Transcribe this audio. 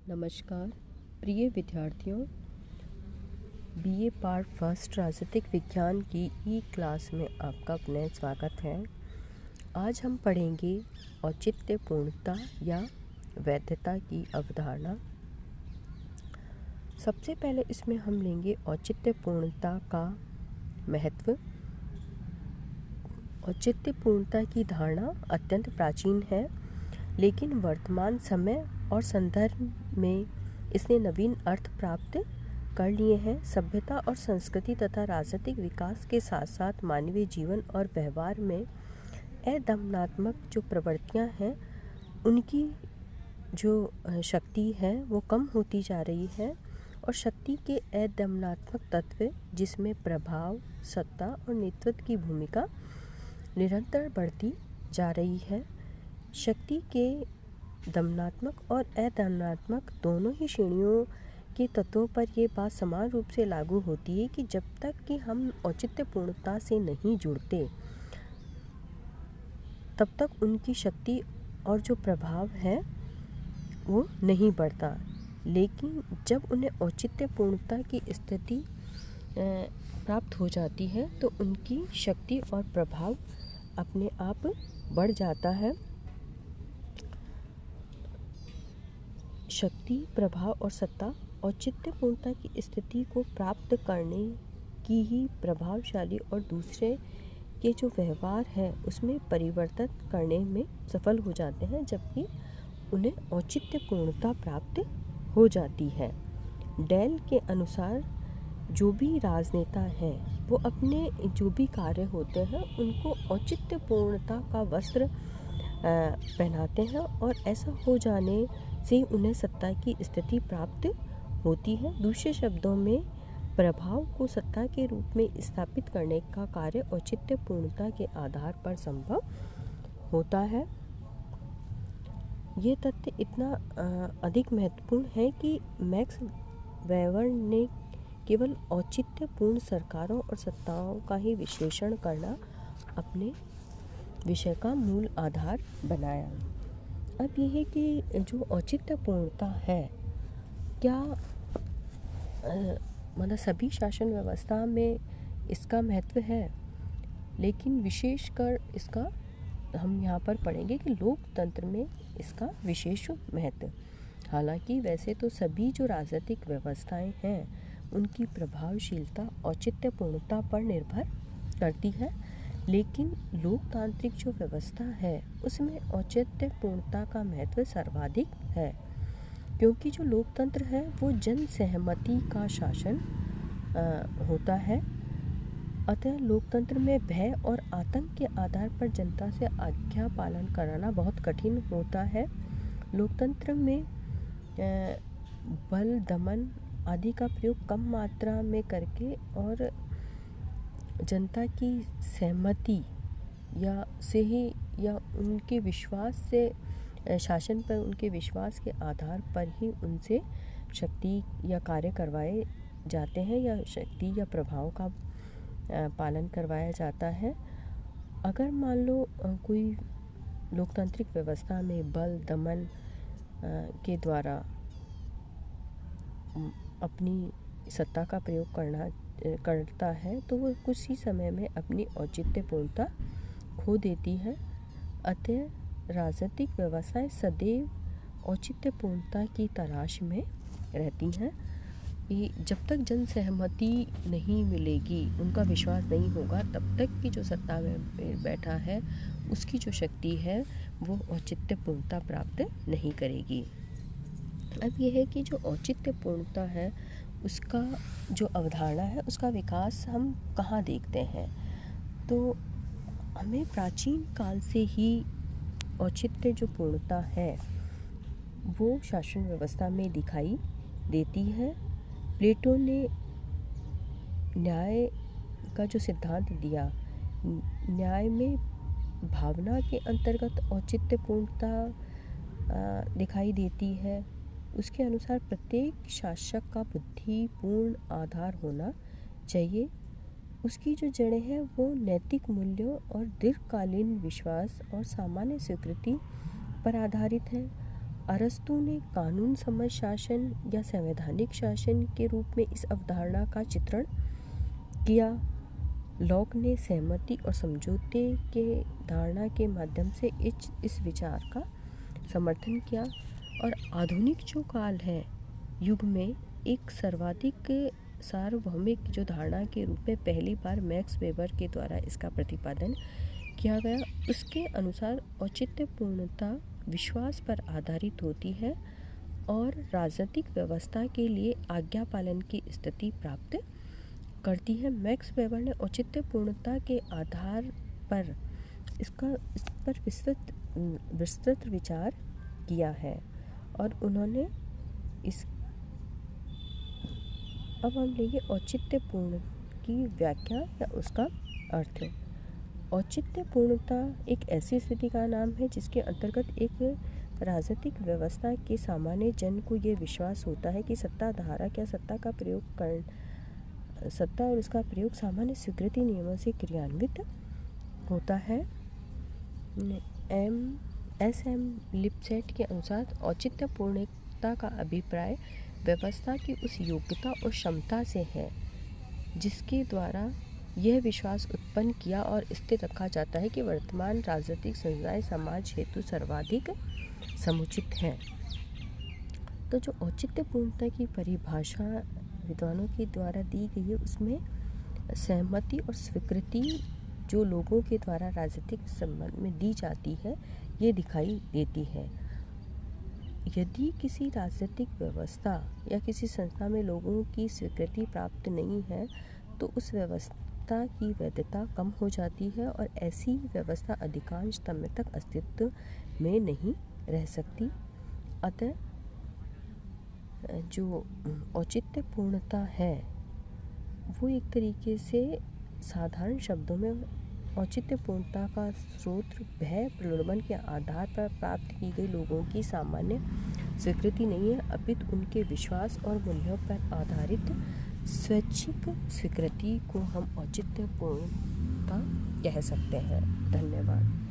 नमस्कार प्रिय विद्यार्थियों, बीए पार्ट फर्स्ट राजनीतिक विज्ञान की ई क्लास में आपका पुनः स्वागत है। आज हम पढ़ेंगे औचित्यपूर्णता या वैधता की अवधारणा। सबसे पहले इसमें हम लेंगे औचित्यपूर्णता का महत्व। औचित्यपूर्णता की धारणा अत्यंत प्राचीन है, लेकिन वर्तमान समय और संदर्भ में इसने नवीन अर्थ प्राप्त कर लिए हैं। सभ्यता और संस्कृति तथा राजनीतिक विकास के साथ साथ मानवीय जीवन और व्यवहार में अदमनात्मक जो प्रवृत्तियां हैं, उनकी जो शक्ति है वो कम होती जा रही है और शक्ति के अदमनात्मक तत्व जिसमें प्रभाव, सत्ता और नेतृत्व की भूमिका निरंतर बढ़ती जा रही है। शक्ति के दमनात्मक और अदमनात्मक दोनों ही श्रेणियों के तत्वों पर ये बात समान रूप से लागू होती है कि जब तक कि हम औचित्यपूर्णता से नहीं जुड़ते तब तक उनकी शक्ति और जो प्रभाव है वो नहीं बढ़ता। लेकिन जब उन्हें औचित्यपूर्णता की स्थिति प्राप्त हो जाती है तो उनकी शक्ति और प्रभाव अपने आप बढ़ जाता है। शक्ति, प्रभाव और सत्ता औचित्यपूर्णता की स्थिति को प्राप्त करने की ही प्रभावशाली और दूसरे के जो व्यवहार है उसमें परिवर्तन करने में सफल हो जाते हैं, जबकि उन्हें औचित्यपूर्णता प्राप्त हो जाती है। डेल के अनुसार जो भी राजनेता हैं वो अपने जो भी कार्य होते हैं उनको औचित्यपूर्णता का वस्त्र पहनाते हैं और ऐसा हो जाने से उन्हें सत्ता की स्थिति प्राप्त होती है। दूसरे शब्दों में प्रभाव को सत्ता के रूप में स्थापित करने का कार्य औचित्यपूर्णता के आधार पर संभव होता है। ये तथ्य इतना अधिक महत्वपूर्ण है कि मैक्स वेबर ने केवल औचित्यपूर्ण सरकारों और सत्ताओं का ही विश्लेषण करना अपने विषय का मूल आधार बनाया। अब यह है कि जो औचित्यपूर्णता है, क्या मतलब सभी शासन व्यवस्था में इसका महत्व है, लेकिन विशेषकर इसका हम यहाँ पर पढ़ेंगे कि लोकतंत्र में इसका विशेष महत्व। हालांकि वैसे तो सभी जो राजनीतिक व्यवस्थाएं हैं उनकी प्रभावशीलता औचित्यपूर्णता पर निर्भर करती है, लेकिन लोकतांत्रिक जो व्यवस्था है उसमें औचित्यपूर्णता का महत्व सर्वाधिक है, क्योंकि जो लोकतंत्र है वो जन सहमति का शासन होता है। अतः लोकतंत्र में भय और आतंक के आधार पर जनता से आज्ञा पालन कराना बहुत कठिन होता है। लोकतंत्र में बल, दमन आदि का प्रयोग कम मात्रा में करके और जनता की सहमति या उनके विश्वास से शासन पर उनके विश्वास के आधार पर ही उनसे शक्ति या कार्य करवाए जाते हैं या शक्ति या प्रभाव का पालन करवाया जाता है। अगर मान लो कोई लोकतांत्रिक व्यवस्था में बल, दमन के द्वारा अपनी सत्ता का प्रयोग करता है तो वो कुछ ही समय में अपनी औचित्यपूर्णता खो देती है। अतः राजनीतिक व्यवस्थाएं सदैव औचित्यपूर्णता की तलाश में रहती हैं। जब तक जन सहमति नहीं मिलेगी, उनका विश्वास नहीं होगा, तब तक की जो सत्ता में बैठा है उसकी जो शक्ति है वो औचित्यपूर्णता प्राप्त नहीं करेगी। अब यह है कि जो औचित्यपूर्णता है उसका जो अवधारणा है उसका विकास हम कहाँ देखते हैं, तो हमें प्राचीन काल से ही औचित्य जो पूर्णता है वो शासन व्यवस्था में दिखाई देती है। प्लेटो ने न्याय का जो सिद्धांत दिया, न्याय में भावना के अंतर्गत औचित्यपूर्णता दिखाई देती है। उसके अनुसार प्रत्येक शासक का बुद्धिपूर्ण आधार होना चाहिए। उसकी जो जड़ें हैं वो नैतिक मूल्यों और दीर्घकालीन विश्वास और सामान्य स्वीकृति पर आधारित है। अरस्तू ने कानून सम्मत शासन या संवैधानिक शासन के रूप में इस अवधारणा का चित्रण किया। लॉक ने सहमति और समझौते के धारणा के माध्यम से इस विचार का समर्थन किया। और आधुनिक जो काल है युग में एक सर्वाधिक सार्वभौमिक जो धारणा के रूप में पहली बार मैक्स वेबर के द्वारा इसका प्रतिपादन किया गया, उसके अनुसार औचित्यपूर्णता विश्वास पर आधारित होती है और राजनीतिक व्यवस्था के लिए आज्ञा पालन की स्थिति प्राप्त करती है। मैक्स वेबर ने औचित्यपूर्णता के आधार पर इस पर विस्तृत विचार किया है और उन्होंने इस अब हम लेंगे औचित्यपूर्ण की व्याख्या या उसका अर्थ। औचित्यपूर्णता एक ऐसी स्थिति का नाम है जिसके अंतर्गत एक राजनीतिक व्यवस्था के सामान्य जन को ये विश्वास होता है कि सत्ता धारक या सत्ता और उसका प्रयोग सामान्य स्वीकृति नियमों से क्रियान्वित होता है। एम लिपसेट के अनुसार औचित्यपूर्णता का अभिप्राय व्यवस्था की उस योग्यता और क्षमता से है जिसके द्वारा यह विश्वास उत्पन्न किया और स्थिर रखा जाता है कि वर्तमान राजनीतिक संस्थाएं समाज हेतु सर्वाधिक समुचित हैं। तो जो औचित्यपूर्णता की परिभाषा विद्वानों के द्वारा दी गई है उसमें सहमति और स्वीकृति जो लोगों के द्वारा राजनीतिक संबंध में दी जाती है ये दिखाई देती है। यदि किसी राजनीतिक व्यवस्था या किसी संस्था में लोगों की स्वीकृति प्राप्त नहीं है तो उस व्यवस्था की वैधता कम हो जाती है और ऐसी व्यवस्था अधिकांश समय तक अस्तित्व में नहीं रह सकती। अतः जो औचित्यपूर्णता है वो एक तरीके से साधारण शब्दों में औचित्यपूर्णता का स्रोत भय प्रलोभन के आधार पर प्राप्त की गई लोगों की सामान्य स्वीकृति नहीं है अपितु उनके विश्वास और मूल्यों पर आधारित स्वैच्छिक स्वीकृति को हम औचित्यपूर्णता कह सकते हैं। धन्यवाद।